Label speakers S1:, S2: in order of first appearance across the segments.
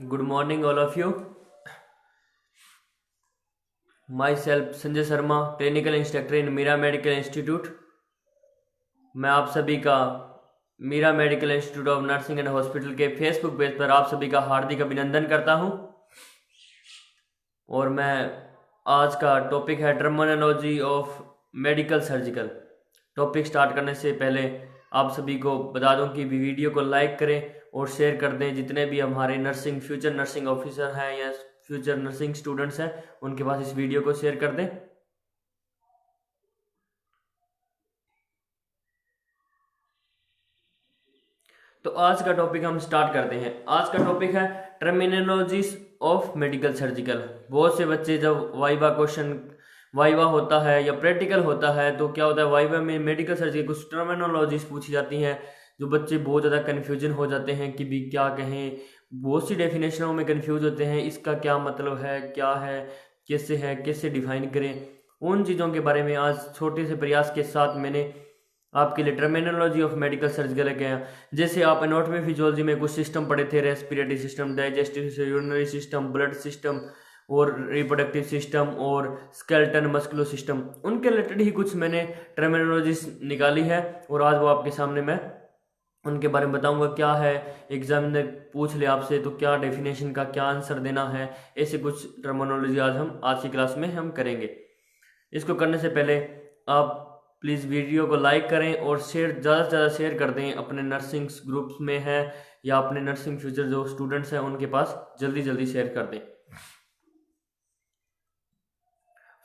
S1: Good morning, all of you. Myself Sanjay Sharma, clinical instructor in Meera medical institute. मैं आप सभी का Meera medical institute of nursing and hospital के Facebook page पर आप सभी का हार्दिक अभिनंदन करता हूं। और मैं आज का टॉपिक है terminology of medical surgical. Topic start करने से पहले आप सभी को बता दूं कि वीडियो को लाइक करें और शेयर कर दें। जितने भी हमारे फ्यूचर नर्सिंग ऑफिसर हैं या फ्यूचर नर्सिंग स्टूडेंट्स हैं उनके पास इस वीडियो को शेयर कर दें। तो आज का टॉपिक हम स्टार्ट करते हैं। आज का टॉपिक है टर्मिनोलॉजीज ऑफ मेडिकल सर्जिकल। बहुत से बच्चे जब वाइवा होता है या प्रैक्टिकल होता है तो क्या होता है, वाइवा में मेडिकल सर्जिकल कुछ टर्मिनोलॉजीज पूछी जाती हैं जो बच्चे बहुत ज़्यादा कन्फ्यूजन हो जाते हैं कि भी क्या कहें। बहुत सी डेफिनेशनों में कन्फ्यूज होते हैं, इसका क्या मतलब है, क्या है, कैसे डिफाइन करें। उन चीज़ों के बारे में आज छोटे से प्रयास के साथ मैंने आपके लिए टर्मिनोलॉजी ऑफ मेडिकल सर्जिकल लेके आया। जैसे आप एनाटॉमी फिजियोलॉजी में कुछ सिस्टम पढ़े थे, respiratory system, digestive urinary system, blood system और रिप्रोडक्टिव सिस्टम और स्केलेटन मस्कुलर सिस्टम, उनके रिलेटेड ही कुछ मैंने टर्मिनोलॉजीज निकाली है और आज वो आपके सामने मैं उनके बारे में बताऊंगा। क्या है, एग्जामिनर पूछ ले आपसे तो क्या डेफिनेशन का क्या आंसर देना है, ऐसे कुछ टर्मिनोलॉजी आज की क्लास में हम करेंगे। इसको करने से पहले आप प्लीज़ वीडियो को लाइक करें और ज़्यादा से ज़्यादा शेयर कर दें अपने नर्सिंग ग्रुप्स में है या अपने नर्सिंग फ्यूचर जो स्टूडेंट्स हैं उनके पास जल्दी शेयर कर दें।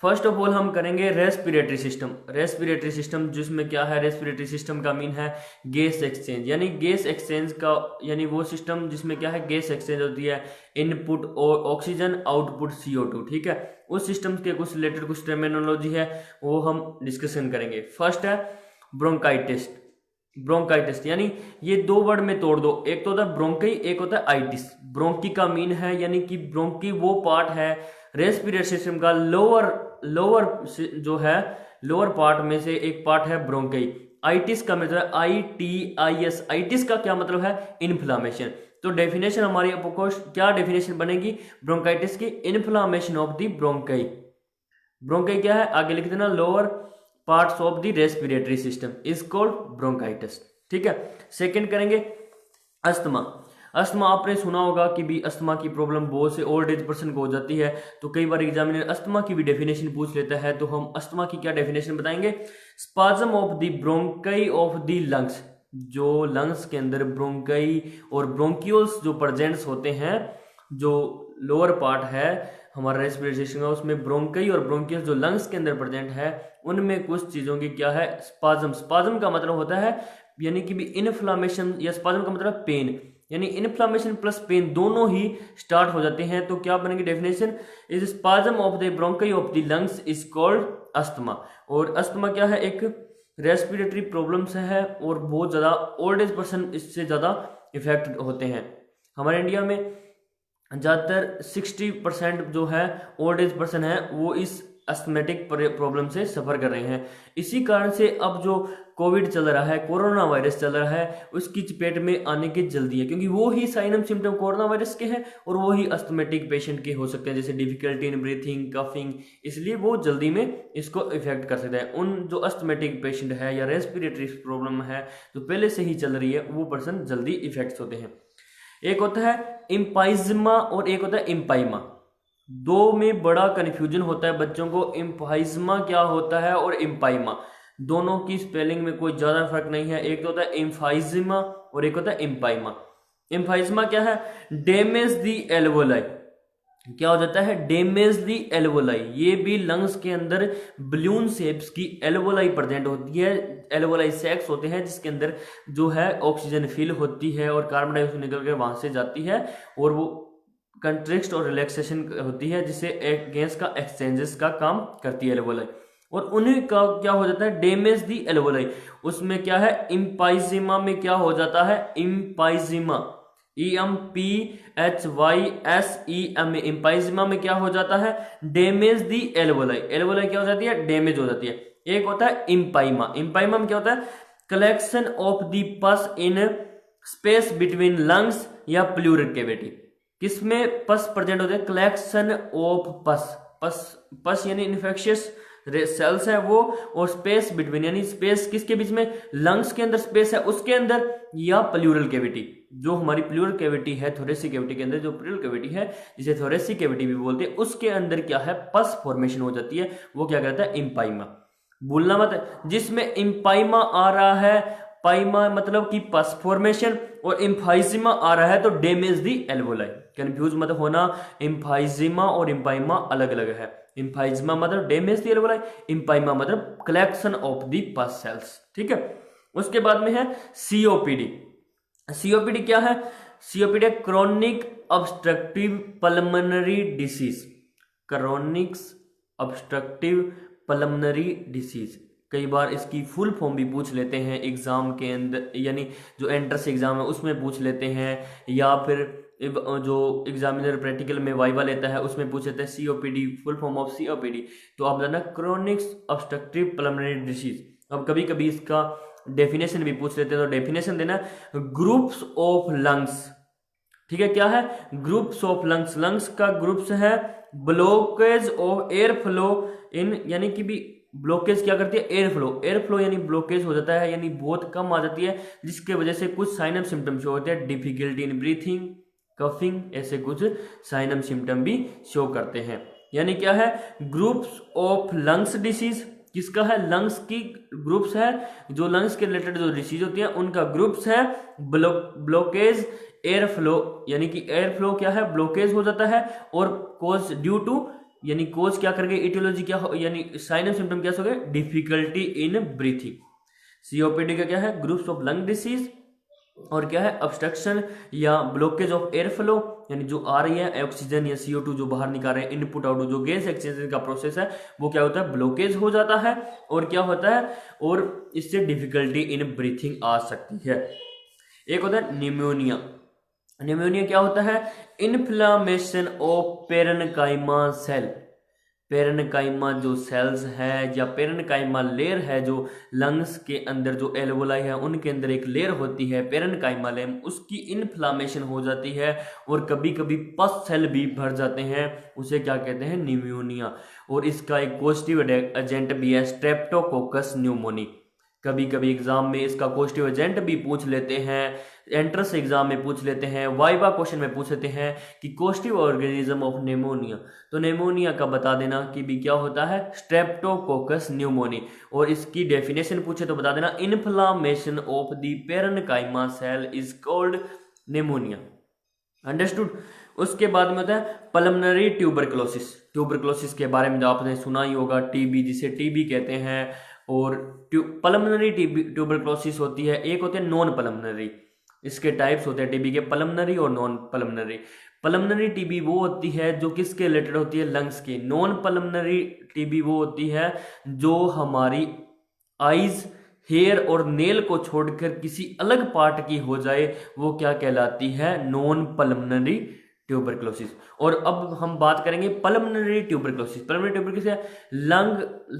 S1: फर्स्ट ऑफ ऑल हम करेंगे रेस्पिरेटरी सिस्टम जिसमें क्या है, रेस्पिरेटरी सिस्टम का मीन है गैस एक्सचेंज, यानी गैस एक्सचेंज का यानी वो सिस्टम जिसमें क्या है गैस एक्सचेंज होती है, इनपुट ऑक्सीजन आउटपुट CO2। ठीक है, उस सिस्टम के कुछ रिलेटेड कुछ टर्मिनोलॉजी है वो हम डिस्कशन करेंगे। फर्स्ट है ब्रोंकाइटिस यानी ये दो वर्ड में तोड़ दो, एक तो होता है ब्रोंकी, एक होता है आइटिस। ब्रोंकी का मीन है यानी कि ब्रोंकी वो पार्ट है रेस्पिरेटरी सिस्टम का लोअर जो है लोअर पार्ट में से एक पार्ट है ब्रोंकी। आइटिस का मतलब ITIS, आइटिस का क्या मतलब है, इन्फ्लामेशन। तो डेफिनेशन हमारी आपको क्या डेफिनेशन बनेगी ब्रोंकाइटिस की, inflammation of the bronchi. Bronchi क्या है आगे लिख देना, lower parts of the respiratory system is called bronchitis. ठीक है, सेकंड करेंगे अस्थमा। आपने सुना होगा कि भी अस्थमा की प्रॉब्लम बहुत से ओल्ड एज पर्सन को हो जाती है, तो कई बार एग्जामिनर अस्थमा की भी डेफिनेशन पूछ लेता है। तो हम अस्थमा की क्या डेफिनेशन बताएंगे, spasm of the bronchi of the lungs, जो लंग्स के अंदर ब्रोंकाई और ब्रोंक्यूल्स जो प्रेजेंट्स होते हैं, जो लोअर पार्ट है हमारा रेस्पिरेटरी सिस्टम का, उसमें ब्रोंकाई और ब्रोंक्यूल्स जो लंग्स के अंदर प्रेजेंट है उनमें कुछ चीजों की क्या है स्पाज्म का मतलब होता है यानी कि भी इन्फ्लामेशन, या स्पाज्म का मतलब पेन, यानी इन्फ्लामेशन प्लस पेन दोनों ही स्टार्ट हो जाते हैं। तो क्या बनेगी definition, is spasm of the bronchi of the lungs is called asthma. और अस्थमा क्या है, एक रेस्पिरेटरी प्रॉब्लम्स है और बहुत ज्यादा ओल्ड एज पर्सन इससे ज्यादा इफेक्ट होते हैं। हमारे इंडिया में ज़्यादातर 60% जो है ओल्ड एज पर्सन है वो इस अस्थमेटिक प्रॉब्लम से सफ़र कर रहे हैं। इसी कारण से अब जो कोविड चल रहा है, कोरोना वायरस चल रहा है, उसकी चपेट में आने की जल्दी है, क्योंकि वो ही sign and symptom corona virus के हैं और वो ही अस्थमेटिक पेशेंट के हो सकते हैं, जैसे डिफिकल्टी इन ब्रीथिंग, कफिंग, इसलिए वो जल्दी में इसको इफेक्ट कर सकते हैं। उन जो अस्थमेटिक पेशेंट है या रेस्पिरेटरी प्रॉब्लम है जो पहले से ही चल रही है वो पर्सन जल्दी इफेक्ट होते हैं। एक होता है इम्पाइज्मा और एक होता है इम्पाइमा। दो में बड़ा कंफ्यूजन होता है बच्चों को, इम्पाइज्मा क्या होता है और इम्पाइमा, दोनों की स्पेलिंग में कोई ज्यादा फर्क नहीं है। एक तो होता है इम्फाइज्मा और एक होता है इम्पाइमा। इम्फाइज्मा क्या है, डैमेज दी एल्वोलाई, क्या हो जाता है डैमेज दी एल्वोलाई। ये भी लंग्स के अंदर बलून शेप्स की एल्वोलाई प्रेजेंट होती है, एल्वोलाई सैक्स होते हैं जिसके अंदर जो है ऑक्सीजन फिल होती है और कार्बन डाइऑक्साइड निकल के वहां से जाती है और वो कंट्रिक्ट और रिलैक्सेशन होती है जिससे एक गैस का एक्सचेंजेस का काम करती है एल्वोलाई। और उन्हीं का क्या हो जाता है डैमेज दी एल्वोलाई। उसमें क्या है इम्पाइजिमा में क्या हो जाता है, इम्पाइजिमा EMPHYSEMA, इम्पाइजिमा में क्या हो जाता है डैमेज दी एल्वोलाई। एल्वोलाई क्या हो जाती है, डैमेज हो जाती है। एक होता है इम्पाइमा में क्या होता है कलेक्शन ऑफ द पस इन स्पेस बिटवीन लंग्स या प्लूरल कैविटी। किसमें पस प्रेजेंट होते हैं? कलेक्शन ऑफ पस, पस यानी इन्फेक्शियस सेल्स है वो, और स्पेस बिटवीन यानी स्पेस किसके बीच में? लंग्स के अंदर स्पेस है उसके अंदर, या प्लूरल कैविटी, जो हमारी प्लूरल कैविटी है थोरेसिक कैविटी के अंदर, जो प्लूरल कैविटी है जिसे थोरेसिक कैविटी भी बोलते हैं, उसके अंदर क्या है? पस फॉर्मेशन हो जाती है, वो क्या कहता है? इम्पाइमा। भूलना मत, जिसमें इम्पाइमा आ रहा है, पाइमा मतलब कि पस फॉर्मेशन, और इम्फाइजिमा आ रहा है तो डैमेज दी एल्वोलाई। कंफ्यूज मत होना, इम्फाइजिमा और इम्पाइमा अलग अलग है। इम्फाइजिमा मतलब डैमेज दी एल्वोलाई, इम्पाइमा मतलब कलेक्शन ऑफ दी पस सेल्स, ठीक है। उसके बाद में है सीओपीडी। सीओपीडी क्या है? COPD chronic obstructive pulmonary disease, chronic obstructive pulmonary disease. कई बार इसकी फुल फॉर्म भी पूछ लेते हैं एग्जाम के अंदर, यानी जो एंट्रेंस एग्जाम है उसमें पूछ लेते हैं, या फिर जो एग्जामिनर प्रैक्टिकल में वाइवा लेता है उसमें पूछ लेते हैं COPD, full form of COPD. तो आप जानना क्रोनिक ऑब्स्ट्रक्टिव पल्मोनरी डिसीज। अब कभी कभी इसका डेफिनेशन भी पूछ लेते हैं, तो डेफिनेशन देना ग्रुप्स ऑफ लंग्स, ठीक है। क्या है? ग्रुप्स ऑफ लंग्स, लंग्स का ग्रुप्स है blockage of air flow in, यानी कि भी ब्लॉकेज क्या करती है? एयर फ्लो, एयर फ्लो यानी ब्लॉकेज हो जाता है, यानी बहुत कम आ जाती है, जिसके वजह से कुछ साइन एंड सिम्टम शो होते हैं, डिफिकल्टी इन ब्रीथिंग, कफिंग, ऐसे कुछ साइन एंड सिम्टम भी शो करते हैं। यानी क्या है? ग्रुप्स ऑफ लंग्स डिसीज, किसका है? लंग्स की ग्रुप्स है, जो लंग्स के रिलेटेड जो डिसीज होती है उनका ग्रुप्स है। ब्लॉकेज एयर फ्लो, यानी कि एयर फ्लो क्या है? ब्लॉकेज हो जाता है, और कोज ड्यू टू, यानी कोज क्या कर गए? इटियोलॉजी क्या हो, यानी साइन एंड सिम्टम क्या हो गए? Difficulty in breathing. सीओपीडी का क्या है? ग्रुप्स ऑफ लंग डिसीज, और क्या है? ऑब्स्ट्रक्शन या ब्लॉकेज ऑफ एयर फ्लो, यानी जो आ रही है ऑक्सीजन या CO2 जो बाहर निकाल रहे हैं, इनपुट आउटपुट जो गैस एक्सचेंज का प्रोसेस है, वो क्या होता है? ब्लॉकेज हो जाता है, और क्या होता है? और इससे डिफिकल्टी इन ब्रीथिंग आ सकती है। एक होता है निमोनिया। निमोनिया क्या होता है? Inflammation of parenchyma cell, parenchyma जो सेल्स है या पेरेन्काइमा लेयर है, जो लंग्स के अंदर जो एल्वोलाई है उनके अंदर एक लेयर होती है पेरेन्काइमा लेयर, उसकी इन्फ्लामेशन हो जाती है, और कभी कभी पस सेल भी भर जाते हैं, उसे क्या कहते हैं? निमोनिया। और इसका एक पॉजिटिव एजेंट भी है स्ट्रेप्टोकोकस न्यूमोनी। कभी कभी एग्जाम में इसका पॉजिटिव एजेंट भी पूछ लेते हैं, एंट्रेंस एग्जाम में पूछ लेते हैं, वाइवा क्वेश्चन में पूछ लेते हैं कि पॉजिटिव ऑर्गेनिज्म ऑफ निमोनिया। तो निमोनिया का बता देना कि भी क्या होता है? Streptococcus pneumoniae. और इसकी डेफिनेशन पूछे तो बता देना inflammation of the parenchyma cell is called pneumonia. Understood. उसके बाद में होता है पल्मोनरी ट्यूबरकुलोसिस। ट्यूबरकुलोसिस के बारे में आपने सुना ही होगा, टीबी जिसे टीबी कहते हैं। और पल्मोनरी ट्यूबरकुलोसिस होती है, एक होते हैं नॉन पल्मोनरी। इसके टाइप्स होते हैं टीबी के, पल्मोनरी और नॉन पल्मोनरी। पल्मोनरी टीबी वो होती है जो किसके रिलेटेड होती है? लंग्स की। नॉन पल्मोनरी टीबी वो होती है जो हमारी आईज, हेयर और नेल को छोड़कर किसी अलग पार्ट की हो जाए, वो क्या कहलाती है? Non pulmonary tuberculosis. और अब हम बात करेंगे pulmonary tuberculosis. Pulmonary tuberculosis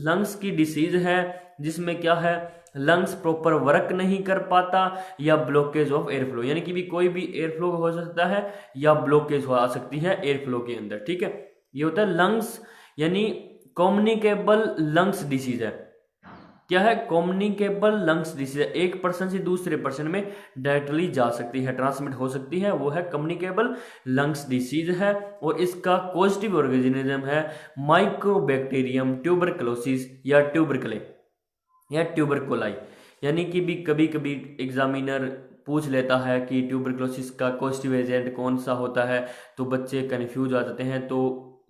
S1: lungs की डिसीज है, जिसमें क्या है? लंग्स प्रॉपर वर्क नहीं कर पाता, या ब्लॉकेज ऑफ एयर फ्लो, यानी कि भी कोई भी एयर फ्लो हो सकता है या ब्लॉकेज हो सकती है एयर फ्लो के अंदर, ठीक है। ये होता है लंग्स, यानी कम्युनिकेबल लंग्स डिसीज है। क्या है? कम्युनिकेबल लंग्स डिसीज है, एक पर्सन से दूसरे पर्सन में डायरेक्टली जा सकती है, ट्रांसमिट हो सकती है, वो है कम्युनिकेबल लंग्स डिसीज है। और इसका पॉजिटिव ऑर्गेनिज्म है माइक्रोबैक्टीरियम ट्यूबरकुलोसिस या ट्यूबरकले या ट्यूबरकुलाई। यानी कि भी कभी कभी एग्जामिनर पूछ लेता है कि ट्यूबरकुलोसिस का पॉजिटिव एजेंट कौन सा होता है, तो बच्चे कंफ्यूज आ जाते हैं। तो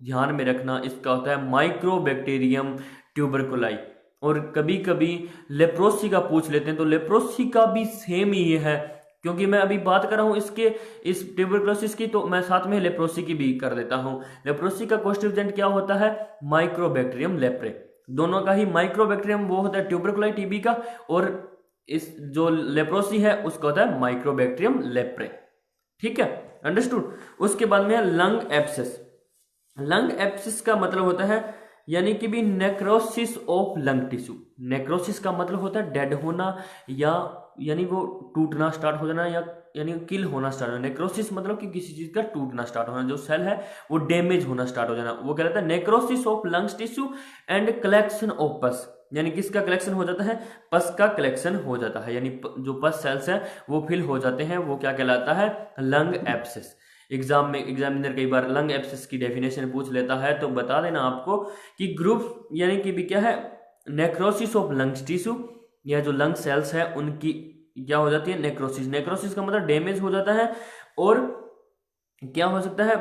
S1: ध्यान में रखना, इसका होता है माइक्रोबैक्टीरियम ट्यूबरकुलाई। और कभी कभी लेप्रोसी का पूछ लेते हैं, तो लेप्रोसी का भी सेम ही है, क्योंकि मैं अभी बात कर रहा हूं इसके इस ट्यूबरकुलोसिस की, तो मैं साथ में लेप्रोसी की भी कर देता हूं। लेप्रोसी का पॉजिटिव एजेंट क्या होता है? Mycobacterium leprae. दोनों का ही माइक्रोबैक्टीरियम वो होता है ट्यूबरकुलाई टीबी का, और इस जो लेप्रोसी है उसका होता है माइक्रोबैक्टीरियम लेप्रे, ठीक है। अंडरस्टूड। उसके बाद में है लंग एब्सेस। लंग एब्सेस का मतलब होता है यानी कि भी necrosis of lung tissue. Necrosis का मतलब होता है डेड होना, या यानी वो टूटना स्टार्ट हो जाना, या यानी किल होना स्टार्ट होना। नेक्रोसिस मतलब कि किसी चीज का टूटना स्टार्ट होना, जो सेल है वो डैमेज होना स्टार्ट हो जाना, वो क्या रहता है necrosis of lungs tissue and collection of पस। यानी किसका कलेक्शन हो जाता है, पस का कलेक्शन हो जाता है, यानी जो पस सेल्स है वो फिल हो जाते हैं, वो क्या कहलाता है लंग एब्सेस। एग्जाम में एग्जामिनर कई बार लंग एब्सेस की डेफिनेशन पूछ लेता है, तो बता देना आपको कि ग्रुप यानी कि भी क्या है नेक्रोसिस ऑफ लंग्स टिश्यू, या जो लंग सेल्स है उनकी क्या हो जाती है नेक्रोसिस। नेक्रोसिस का मतलब डैमेज हो जाता है, और क्या हो सकता है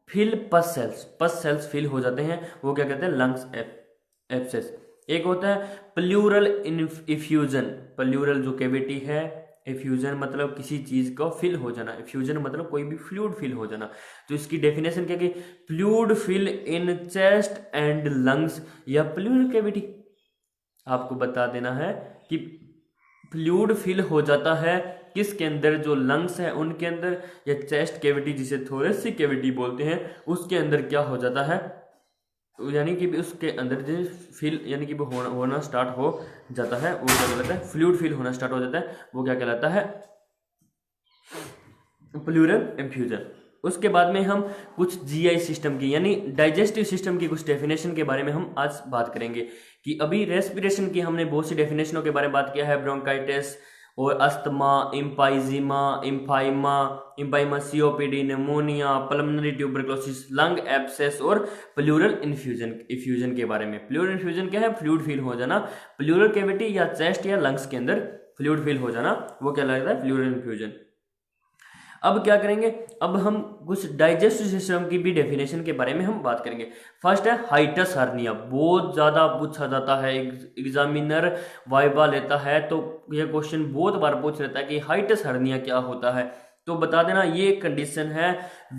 S1: फिल पस सेल्स फिल हो जाते हैं, वो क्या कहते हैं लंग्स एब्सेस। एक होता है प्लूरल इफ्यूजन, प्लूरल जो कैविटी है, इफ्यूजन मतलब किसी चीज को फिल हो जाना, इफ्यूजन मतलब कोई भी फ्लूइड फिल हो जाना। तो इसकी डेफिनेशन क्या कि fluid fill in chest and lungs, या प्लूरल कैविटी आपको बता देना है कि फ्लूइड फिल हो जाता है किसके अंदर, जो लंग्स है उनके अंदर, या चेस्ट कैविटी जिसे थोरेसिक कैविटी बोलते हैं उसके अंदर क्या हो जाता है, यानी कि उसके अंदर जो फिल यानी कि वो होना स्टार्ट हो जाता है, वो क्या कहलाता है फ्लूइड फिल होना स्टार्ट हो जाता है, वो क्या कहलाता है प्लूरल इफ्यूजन। उसके बाद में हम कुछ जीआई सिस्टम की यानी डाइजेस्टिव सिस्टम की कुछ डेफिनेशन के बारे में हम आज बात करेंगे। कि अभी रेस्पिरेशन की हमने बहुत सी डेफिनेशनों के बारे में बात किया है, ब्रोंकाइटिस और asthma, emphysema, empyema, COPD, pneumonia, pulmonary tuberculosis, lung abscess और प्लूरल इफ्यूजन के बारे में। प्लूरल इफ्यूजन क्या है, फ्लूइड फिल हो जाना, प्लूरल कैविटी या चेस्ट या लंग्स के अंदर फ्लूइड फिल हो जाना, वो क्या लगता है प्लूरल इफ्यूजन। अब क्या करेंगे, अब हम कुछ डाइजेस्टिव सिस्टम की भी डेफिनेशन के बारे में हम बात करेंगे। फर्स्ट है हाइटस हर्निया, बहुत ज्यादा पूछा जाता है, एग्जामिनर वाइवा लेता है तो यह क्वेश्चन बहुत बार पूछ लेता है कि हाइटस हर्निया क्या होता है। तो बता देना ये कंडीशन है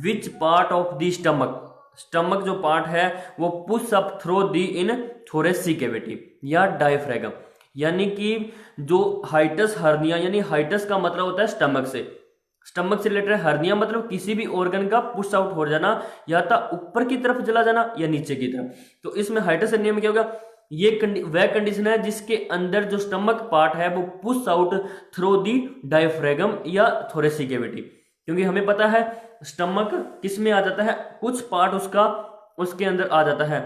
S1: which part of the stomach जो पार्ट है वो पुश अप थ्रो दी इन थोरेसिक कैविटी या डायफ्रागम। यानी कि जो हाइटस हर्निया, यानी हाइटस का मतलब होता है स्टमक से रिलेटेड, हर्निया मतलब किसी भी ऑर्गन का पुश आउट हो जाना, या तो ऊपर की तरफ चला जाना या नीचे की तरफ। तो इसमें हाइटस हर्निया में क्या होगा, ये वह कंडीशन है जिसके अंदर जो स्टमक पार्ट है वो push out through the diaphragm या थोरेसिक कैविटी। क्योंकि हमें पता है स्टमक किस में आ जाता है, कुछ पार्ट उसके अंदर आ जाता है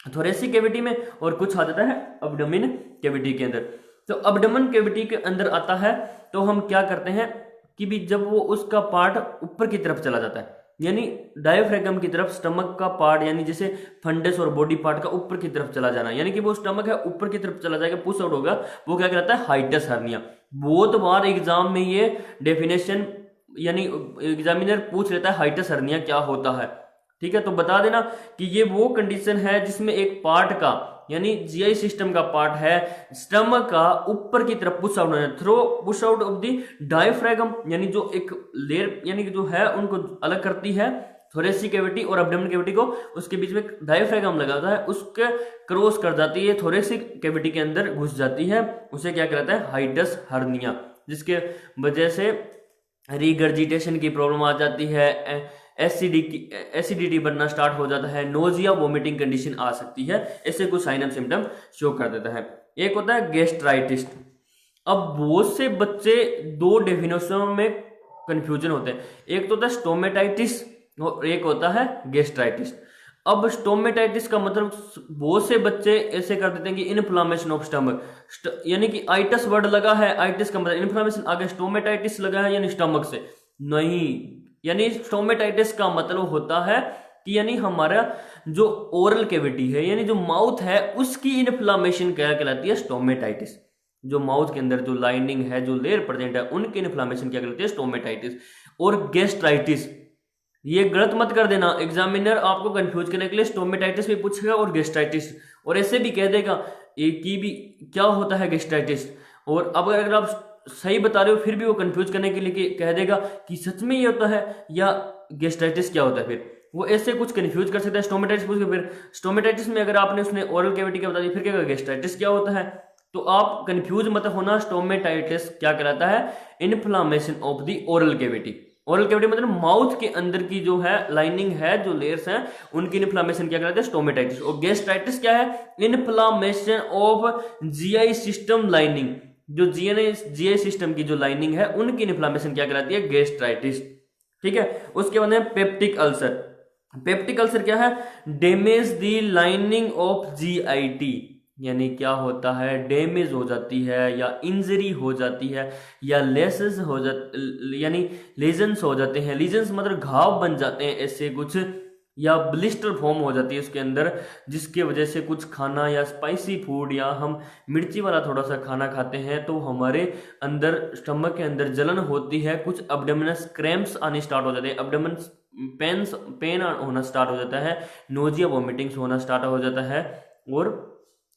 S1: थोरेसिक कैविटी में, और कुछ आ जाता है अब्डोमेन कैविटी के अंदर। तो अब्डोमेन कैविटी के अंदर आता है तो हम क्या करते हैं कि भी जब वो उसका पार्ट ऊपर की तरफ चला जाता है, यानी डायफ्रागम की तरफ स्टमक का पार्ट, यानी जैसे फंडस और बॉडी पार्ट का ऊपर की तरफ चला जाना, यानी कि वो स्टमक है ऊपर की तरफ चला जाएगा, पुश आउट होगा, वो क्या कहलाता है हाइटस हर्निया। बहुत बार एग्जाम में ये डेफिनेशन यानी एग्जामिनर पूछ लेता है हाइटस हर्निया क्या होता है, ठीक है। तो बता देना कि ये वो कंडीशन है जिसमें एक पार्ट का यानी जीआई सिस्टम का पार्ट है स्टमक का ऊपर की तरफ पुश आउट होना, through push out of the diaphragm, यानी जो एक लेयर यानी जो है उनको अलग करती है थोरेसिक कैविटी और अब्डोमेन कैविटी को, उसके बीच में डायफ्रागम लगा होता है, उसके क्रॉस कर जाती है थोरेसिक कैविटी के अंदर घुस जाती है, उसे क्या कहलाता है हाइटस हर्निया, जिसके वजह से रिगर्जिटेशन की प्रॉब्लम आ जाती है, एसिडिटी बनना स्टार्ट हो जाता है, नोजिया वोमिटिंग कंडीशन आ सकती है। ऐसे कुछ साइन एंड सिम्टम शो कर देता है। एक होता है गैस्ट्राइटिस। अब बहुत से बच्चे दो डेफिनेशनों में कंफ्यूजन होते हैं, एक तो होता है स्टोमेटाइटिस और एक होता है गैस्ट्राइटिस। अब स्टोमेटाइटिस का मतलब बहुत से बच्चे ऐसे कर देते हैं कि इन्फ्लामेशन ऑफ स्टमक, यानी कि आइटस वर्ड लगा है, आइटिस का मतलब इन्फ्लामेशन, आगे स्टोमेटाइटिस लगा है यानी स्टमक से नहीं, यानी स्टोमेटाइटिस का मतलब होता है कि यानी हमारा जो ओरल कैविटी है यानी जो माउथ है उसकी इन्फ्लामेशन क्या कहलाती है स्टोमेटाइटिस। जो माउथ के अंदर जो लाइनिंग है, जो लेयर प्रेजेंट है, उनकी इन्फ्लामेशन क्या कहलाती है स्टोमेटाइटिस। और गैस्ट्राइटिस, ये गलत मत कर देना, एग्जामिनर आपको कंफ्यूज करने के लिए स्टोमेटाइटिस भी पूछेगा और गैस्ट्राइटिस, और ऐसे भी कह देगा कि भी क्या होता है गैस्ट्राइटिस। और अब अगर आप सही बता रहे हो फिर भी वो कंफ्यूज करने के लिए कह देगा कि सच में ये होता है या गैस्ट्राइटिस क्या होता है, फिर वो ऐसे कुछ कंफ्यूज कर सकता है। स्टोमेटाइटिस पूछ के फिर स्टोमेटाइटिस में अगर आपने उसने ओरल कैविटी का बता दिया, फिर क्या गैस्ट्राइटिस क्या होता है, तो आप कंफ्यूज मत होना। स्टोमेटाइटिस क्या कहलाता है, inflammation of the oral cavity. Oral cavity मतलब माउथ के अंदर की जो है लाइनिंग है, जो लेयर्स हैं, उनकी इन्फ्लामेशन क्या कहलाता है स्टोमेटाइटिस। और गैस्ट्राइटिस क्या है, inflammation of GI system lining, जो जीआई सिस्टम की जो लाइनिंग है उनकी इन्फ्लामेशन क्या कहलाती है, गैस्ट्राइटिस। ठीक है, उसके बाद में पेप्टिक अल्सर। पेप्टिक अल्सर क्या है, damage the lining of GIT, यानी क्या होता है, डैमेज हो जाती है या इंजरी हो जाती है या लेसेस हो जाते, यानी लीजन्स हो जाते हैं। लीजन्स मतलब घाव बन जाते हैं ऐसे कुछ, या ब्लिस्टर फॉर्म हो जाती है उसके अंदर, जिसके वजह से कुछ खाना या स्पाइसी फूड या हम मिर्ची वाला थोड़ा सा खाना खाते हैं तो हमारे अंदर स्टमक के अंदर जलन होती है, कुछ एब्डोमिनल क्रैम्प्स आने स्टार्ट हो जाते हैं, एब्डोमिनल पेन होना स्टार्ट हो जाता है, नोजिया वोमिटिंग्स होना स्टार्ट हो जाता है, और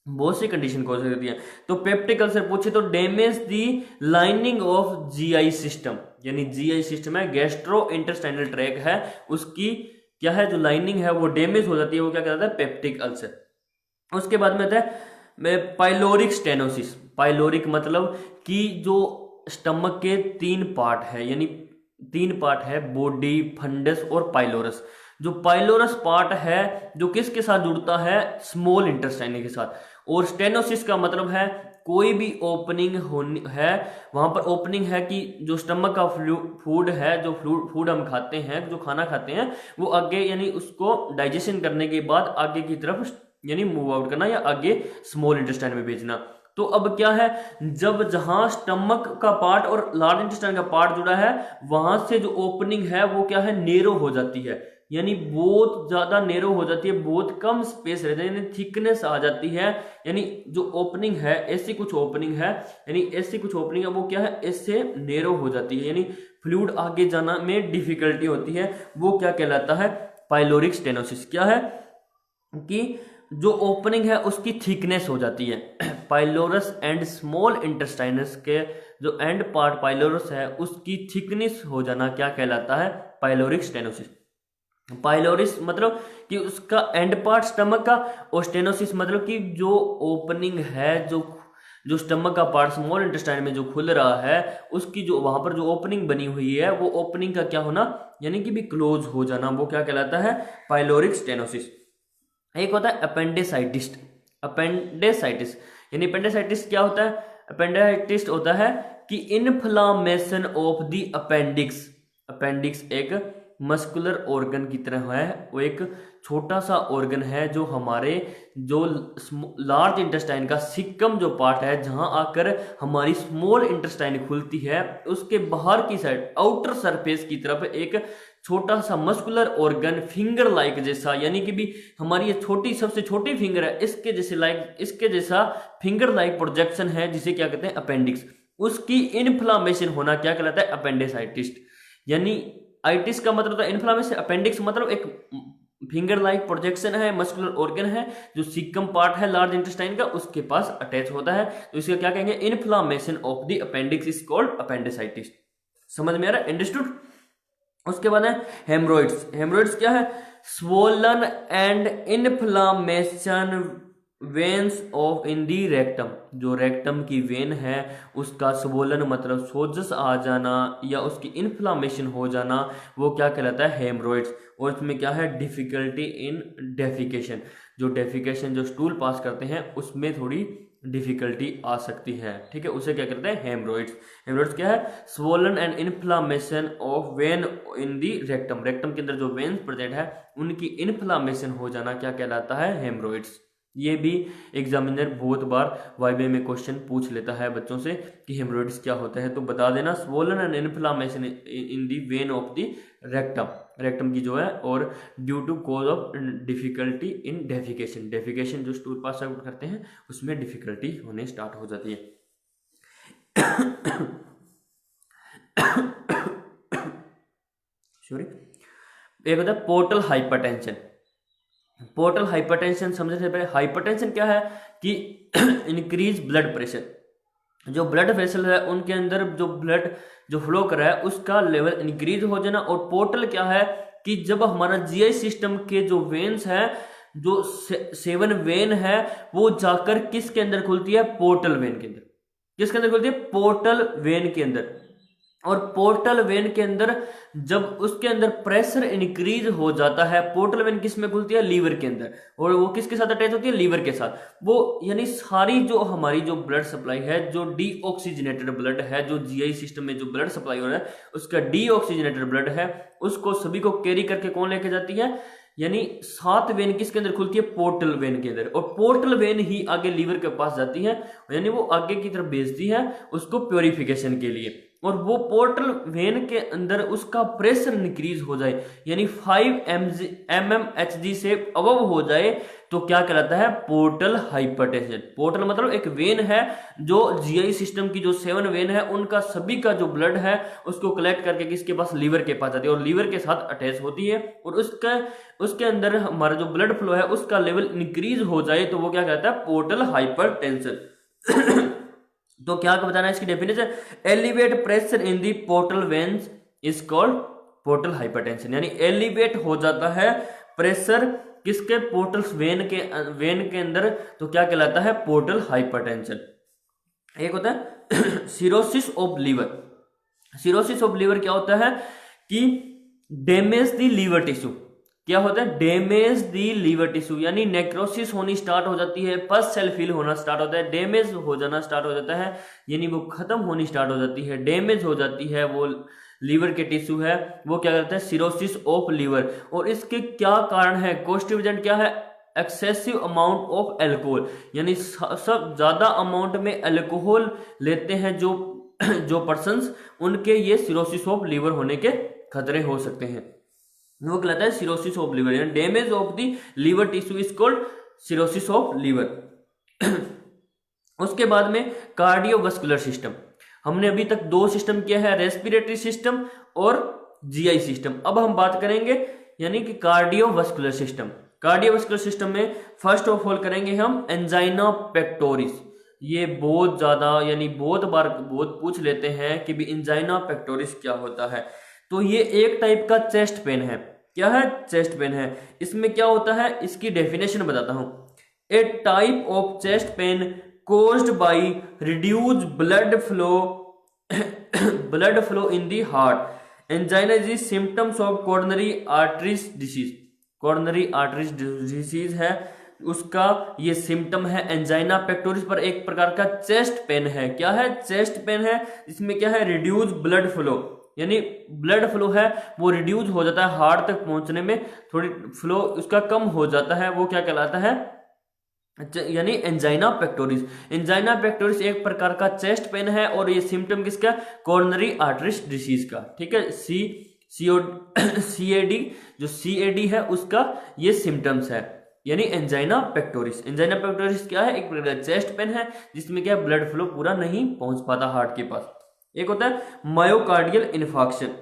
S1: बहुत सी कंडीशन हो सकती है। तो पेप्टिक अल्सर पूछे तो damage the lining of GI system, यानी जीआई सिस्टम है, गैस्ट्रो इंटेस्टाइनल ट्रैक है, उसकी क्या है जो लाइनिंग है वो डैमेज हो जाती है, वो क्या कहलाता है, पेप्टिक अल्सर। उसके बाद में आता है पाइलोरिक स्टेनोसिस। पाइलोरिक मतलब कि जो स्टमक के 3 पार्ट है, यानी 3 पार्ट है, बॉडी, फंडस और पाइलोरस। जो पाइलोरस पार्ट है जो किसके साथ जुड़ता है, स्मॉल इंटेस्टाइन के साथ, और स्टेनोसिस का मतलब है कोई भी ओपनिंग होनी है, वहां पर ओपनिंग है कि जो स्टमक का फूड है, जो फूड हम खाते हैं, जो खाना खाते हैं, वो आगे यानी उसको डाइजेशन करने के बाद आगे की तरफ यानी मूव आउट करना या आगे स्मॉल इंटेस्टाइन में भेजना। तो अब क्या है, जब जहां स्टमक का पार्ट और लार्ज इंटेस्टाइन का पार्ट जुड़ा है, वहां से जो ओपनिंग है वो क्या है, नेरो हो जाती है, यानी बहुत ज्यादा नेरो हो जाती है, बहुत कम स्पेस रहता है, यानी थिकनेस आ जाती है, यानी जो ओपनिंग है ऐसी कुछ ओपनिंग है, यानी ऐसी कुछ ओपनिंग है वो क्या है, इससे नेरो हो जाती है, यानी फ्लूइड आगे जाना में डिफिकल्टी होती है, वो क्या कहलाता है, पाइलोरिक स्टेनोसिस। क्या है कि जो ओपनिंग है उसकी थिकनेस हो जाती है। पाइलोरस एंड स्मॉल इंटेस्टाइनस के जो एंड पार्ट पाइलोरस है उसकी थिकनेस हो जाना क्या कहलाता है, पाइलोरिक स्टेनोसिस। पाइलोरिस मतलब कि उसका एंड पार्ट स्टमक का, और स्टेनोसिस मतलब कि जो ओपनिंग है, जो स्टमक का पार्ट स्मॉल इंटेस्टाइन में जो खुल रहा है, उसकी जो वहां पर जो ओपनिंग बनी हुई है वो ओपनिंग का क्या होना, यानी कि भी क्लोज हो जाना, वो क्या कहलाता है, पाइलोरिक स्टेनोसिस। एक होता है अपेंडिसाइटिस। अपेंडिसाइटिस यानी अपेंडिसाइटिस क्या होता है, अपेंडिसाइटिस होता है कि inflammation of the appendix. Appendix एक मस्कुलर ऑर्गन की तरह है, वो एक छोटा सा ऑर्गन है जो हमारे जो लार्ज इंटेस्टाइन का सिक्कम जो पार्ट है, जहां आकर हमारी स्मॉल इंटेस्टाइन खुलती है, उसके बाहर की साइड आउटर सरफेस की तरफ एक छोटा सा मस्कुलर ऑर्गन फिंगर लाइक जैसा, यानी कि भी हमारी ये छोटी सबसे छोटी फिंगर है, इसके जैसा फिंगर लाइक प्रोजेक्शन है, जिसे क्या कहते हैं, अपेंडिक्स। उसकी इन्फ्लामेशन होना क्या कहलाता है, अपेंडिसाइटिस। यानी आइटिस का मतलब है इन्फ्लामेशन, अपेंडिक्स मतलब एक फिंगर लाइक प्रोजेक्शन है, मस्कुलर ऑर्गन है जो सिक्कम पार्ट है लार्ज इंटेस्टाइन का, उसके पास अटैच होता है, तो इसका क्या कहेंगे, inflammation of the appendix is called appendicitis. समझ में आ रहा है, अंडरस्टूड। उसके बाद है हेमरोइड्स। हेमरोइड्स क्या है, swollen and inflammation veins of in the rectum. जो रेक्टम की वेन है उसका स्वोलन मतलब सोजस आ जाना या उसकी इन्फ्लामेशन हो जाना, वो क्या कहलाता है, हेमरोइड्स। और इसमें क्या है, डिफिकल्टी इन डेफिकेशन। जो डेफिकेशन जो स्टूल पास करते हैं उसमें थोड़ी डिफिकल्टी आ सकती है, ठीक है, उसे क्या करते हैं, हेमरोइड्स। हेमरोइड्स क्या है, swollen and inflammation of when in the rectum. Rectum के अंदर जो वेन्स प्रेजेंट है उनकी इन्फ्लामेशन हो जाना क्या कहलाता है, हेमरोइड्स। ये भी एग्जामिनर बहुत बार वाइवे में क्वेश्चन पूछ लेता है बच्चों से कि हेमरोइड्स क्या होता है, तो बता देना, swollen and inflammation in the vein of the rectum, rectum की जो है, और due to cause of difficulty in defecation. Defecation जो स्टूल पास आउट करते हैं उसमें डिफिकल्टी होने स्टार्ट हो जाती है। सॉरी। एक होता है पोर्टल हाइपरटेंशन। पोर्टल हाइपरटेंशन समझने से पहले, हाइपरटेंशन क्या है कि इंक्रीज ब्लड प्रेशर। जो ब्लड वेसल है उनके अंदर जो ब्लड जो फ्लो कर रहा है उसका लेवल इंक्रीज हो जाना। और पोर्टल क्या है कि जब हमारा जीआई सिस्टम के जो वेन्स है, जो 7 वेन है, वो जाकर किसके अंदर खुलती है, पोर्टल वेन के अंदर। किसके अंदर खुलती है, पोर्टल वेन के अंदर। और पोर्टल वेन के अंदर जब उसके अंदर प्रेशर इंक्रीज हो जाता है, पोर्टल वेन किस में खुलती है? लीवर के अंदर, और वो किसके साथ अटैच होती है? लीवर के साथ। वो यानी सारी जो हमारी जो ब्लड सप्लाई है, जो डीऑक्सीजनेटेड ब्लड है, जो जीआई सिस्टम में जो ब्लड सप्लाई हो रहा है उसका डीऑक्सीजनेटेड ब्लड है, उसको सभी को कैरी करके कौन लेके जाती है? यानी 7 वेन किसके अंदर खुलती है? पोर्टल वेन के अंदर, और पोर्टल वेन ही आगे लीवर के पास जाती है, यानी वो आगे की तरफ भेजती है उसको प्योरिफिकेशन के लिए। और वो पोर्टल वेन के अंदर उसका प्रेशर इंक्रीज हो जाए, यानी 5 mmHg से अबव हो जाए, तो क्या कहलाता है? Portal hypertension. पोर्टल मतलब एक वेन है जो जीआई सिस्टम की जो 7 वेन है उनका सभी का जो ब्लड है उसको कलेक्ट करके किसके पास? लीवर के पास जाती है, और लीवर के साथ अटैच होती है, और उसके अंदर हमारा जो ब्लड फ्लो है उसका लेवल इंक्रीज हो जाए तो वो क्या कहता है? Portal hypertension. तो क्या बताना है इसकी definition? Elevate pressure in the portal veins is called portal hypertension. यानी एलिवेट हो जाता है प्रेशर किसके? पोर्टल वेन के अंदर, तो क्या कहलाता है? Portal hypertension. एक होता है cirrhosis of liver. Cirrhosis of liver क्या होता है? कि डैमेज दी लीवर टिश्यू। क्या होता है? डैमेज दी लीवर टिश्यू, यानी नेक्रोसिस होनी स्टार्ट हो जाती है, पस सेल फिल होना स्टार्ट होता है, डैमेज हो जाना स्टार्ट हो जाता है, यानी वो खत्म होनी स्टार्ट हो जाती है, डैमेज हो जाती है वो लीवर के टिश्यू है, वो क्या करता है? Cirrhosis of liver. और इसके क्या कारण है? कॉस्टिव एजेंट क्या है? एक्सेसिव अमाउंट ऑफ एल्कोहल, यानी सब ज्यादा अमाउंट में अल्कोहल लेते हैं जो पर्सन्स, उनके ये सिरोसिस ऑफ लीवर होने के खतरे हो सकते हैं। वो कहलाता है सिरोसिस ऑफ लीवर, यानी damage of the liver tissue is called cirrhosis of liver. उसके बाद में कार्डियोवास्कुलर सिस्टम। हमने अभी तक 2 सिस्टम किया है, रेस्पिरेटरी सिस्टम और जीआई सिस्टम। अब हम बात करेंगे यानी कि कार्डियोवास्कुलर सिस्टम। कार्डियोवास्कुलर सिस्टम में फर्स्ट ऑफ ऑल करेंगे हम एंजाइना पेक्टोरिस। ये बहुत ज्यादा यानी बहुत बार बहुत पूछ लेते हैं कि भी एंजाइना पेक्टोरिस क्या होता है। तो ये एक टाइप का चेस्ट पेन है। क्या है? चेस्ट पेन है। इसमें क्या होता है? इसकी डेफिनेशन बताता हूं। A type of chest pain caused by reduced blood flow in the heart. Angina is the symptoms of coronary arteries disease. coronary arteries disease है उसका ये सिम्टम है। एंजाइना पेक्टोरिस पर एक प्रकार का चेस्ट पेन है। क्या है? चेस्ट पेन है। इसमें क्या है? रिड्यूस ब्लड फ्लो, यानी ब्लड फ्लो है वो रिड्यूस हो जाता है, हार्ट तक पहुंचने में थोड़ी फ्लो उसका कम हो जाता है, वो क्या कहलाता है? यानी एंजाइना पेक्टोरिस। एंजाइना पेक्टोरिस एक प्रकार का चेस्ट पेन है और ये सिम्टम किसका? कोरोनरी आर्टरीज डिसीज का। ठीक है, सीएडी जो सीएडी है उसका ये सिम्टम्स है, यानी एंजाइना पेक्टोरिस। एंजाइना पेक्टोरिस क्या है? एक प्रकार का चेस्ट पेन है जिसमें क्या ब्लड फ्लो पूरा नहीं पहुंच पाता हार्ट के पास। एक होता है मायोकार्डियल इन्फार्क्शन।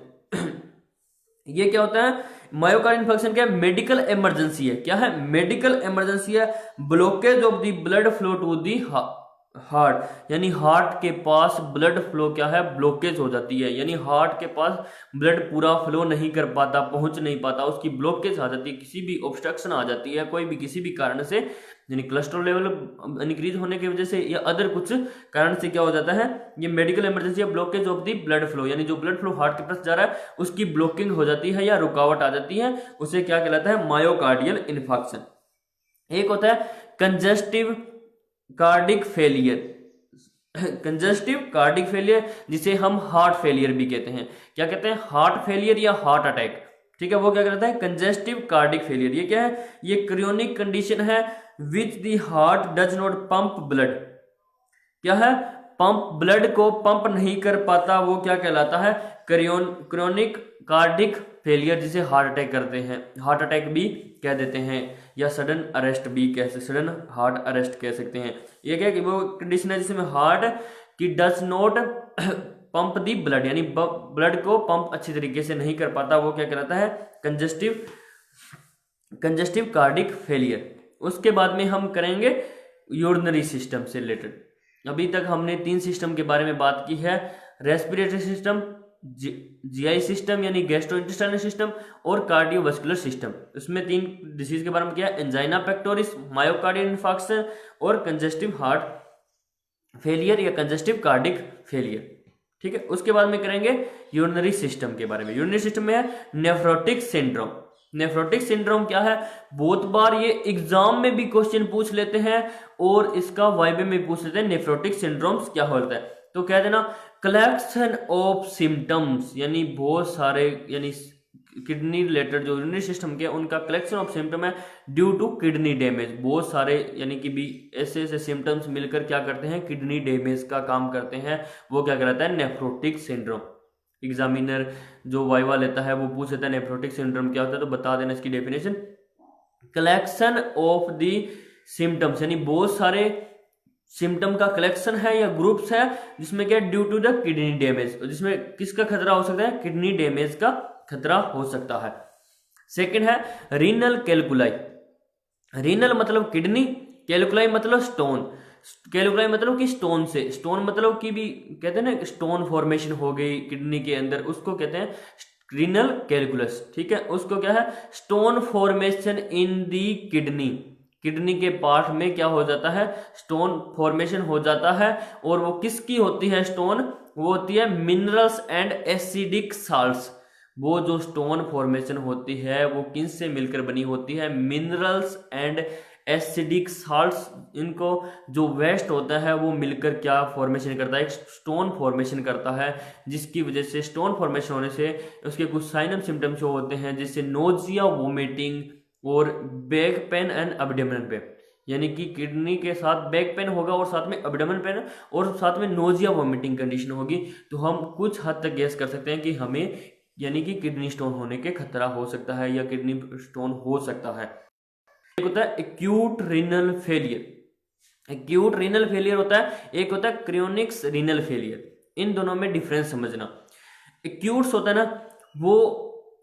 S1: ये क्या होता है? मायोकार्डियल इन्फेक्शन क्या है? मेडिकल इमरजेंसी है। क्या है? मेडिकल इमरजेंसी है। Blockage of the blood flow to the heart, यानी हार्ट के पास ब्लड फ्लो क्या है? ब्लॉकेज हो जाती है, यानी हार्ट के पास ब्लड पूरा फ्लो नहीं कर पाता, पहुंच नहीं पाता, उसकी ब्लॉकेज आ जाती है, किसी भी ऑब्स्ट्रक्शन आ जाती है कोई भी किसी भी कारण से, यानी कोलेस्ट्रॉल लेवल इंक्रीज होने की वजह से या अदर कुछ कारण से क्या हो जाता है? ये मेडिकल इमरजेंसी है। Blockage of the blood flow, यानी जो ब्लड फ्लो हार्ट के पास जा रहा है उसकी ब्लॉकिंग हो जाती है या रुकावट आ जाती है, उसे क्या कहलाता है? Myocardial infarction. एक होता है congestive cardiac failure. Congestive cardiac failure जिसे हम हार्ट फेलियर भी कहते हैं। क्या कहते हैं? हार्ट फेलियर या हार्ट अटैक। ठीक है, वो क्या कहता है? Congestive cardiac failure. ये क्या है? ये क्रोनिक कंडीशन है which the heart does not pump blood. क्या है? पंप ब्लड को पंप नहीं कर पाता, वो क्या कहलाता है? क्रोनिक कार्डिक फेलियर, जिसे हार्ट अटैक करते हैं, हार्ट अटैक भी कह देते हैं, या सडन अरेस्ट भी कह सकते, सडन हार्ट अरेस्ट कह सकते हैं। ये क्या कि वो कंडीशन है जिसमें हार्ट की does not pump the blood, यानी ब्लड को पंप अच्छी तरीके से नहीं कर पाता, वो क्या कहलाता है? Congestive cardiac failure. उसके बाद में हम करेंगे यूरिनरी सिस्टम से रिलेटेड। अभी तक हमने 3 सिस्टम के बारे में बात की है, रेस्पिरेटरी सिस्टम, जीआई सिस्टम यानी गैस्ट्रोइंटेस्टाइनल सिस्टम और कार्डियोवास्कुलर सिस्टम। उसमें 3 डिसीज के बारे में किया, एंजाइना पेक्टोरिस, मायोकार्डियल इन्फार्क्शन और कंजेस्टिव हार्ट फेलियर या कंजेस्टिव कार्डिक फेलियर। ठीक है। उसके बाद में करेंगे यूरिनरी सिस्टम के बारे में। यूरिनरी सिस्टम में है नेफ्रोटिक सिंड्रोम। नेफ्रोटिक सिंड्रोम क्या है, बहुत बार ये एग्जाम में भी क्वेश्चन पूछ लेते हैं और इसका वाइवे में पूछ लेते हैं, नेफ्रोटिक सिंड्रोम्स क्या होता है। तो कह देना कलेक्शन ऑफ सिम्टम्स, यानी बहुत सारे, यानी किडनी रिलेटेड जो यूरिनरी सिस्टम के उनका कलेक्शन ऑफ सिम्टम है ड्यू टू किडनी डैमेज। बहुत सारे यानी कि भी ऐसे ऐसे सिम्टम्स मिलकर क्या करते हैं, किडनी डैमेज का काम करते हैं, वो क्या कहलाता है, नेफ्रोटिक सिंड्रोम। एग्जामिनर जो वाइवा लेता है वो पूछ लेता है नेफ्रोटिक सिंड्रोम क्या होता है, तो बता देना इसकी definition. Collection of the symptoms, यानी बहुत सारे सिम्टम का कलेक्शन है या ग्रुप्स है जिसमें क्या due to the kidney damage, जिसमें किसका खतरा हो सकता है, किडनी डैमेज का खतरा हो सकता है। सेकंड है रीनल कैलकुलाई। रीनल मतलब किडनी, कैलकुलाई मतलब स्टोन। कैलकुलाई मतलब कि स्टोन से, स्टोन मतलब कि भी कहते हैं ना स्टोन फॉर्मेशन हो गई किडनी के अंदर, उसको कहते हैं रीनल कैलकुलस। ठीक है, उसको क्या है, स्टोन फॉर्मेशन इन दी किडनी। किडनी के पार्ट में क्या हो जाता है, स्टोन फॉर्मेशन हो जाता है। और वो किसकी होती है स्टोन, वो होती है मिनरल्स एंड एसिडिक साल्ट्स। वो जो स्टोन फॉर्मेशन होती है वो किन से मिलकर बनी होती है, मिनरल्स एंड एसिडिक साल्ट्स। इनको जो वेस्ट होता है वो मिलकर क्या फॉर्मेशन करता है, स्टोन फॉर्मेशन करता है, जिसकी वजह से स्टोन फॉर्मेशन होने से उसके कुछ साइन एंड सिम्टम्स होते हैं, जैसे नोजिया, वोमिटिंग और बैक पेन एंड एब्डोमेनल पेन। यानी कि किडनी के साथ बैक पेन होगा और साथ में एब्डोमेनल पेन और साथ में नोजिया वोमिटिंग कंडीशन होगी। तो हम कुछ हद तक गेस कर सकते हैं कि हमें यानी कि किडनी स्टोन होने के खतरा हो सकता है या किडनी स्टोन हो सकता है। एक होता है acute renal failure. Acute renal failure होता है, एक होता है क्रोनिक रीनल फेलियर। इन दोनों में डिफरेंस समझना। एक्यूट्स होता है ना, वो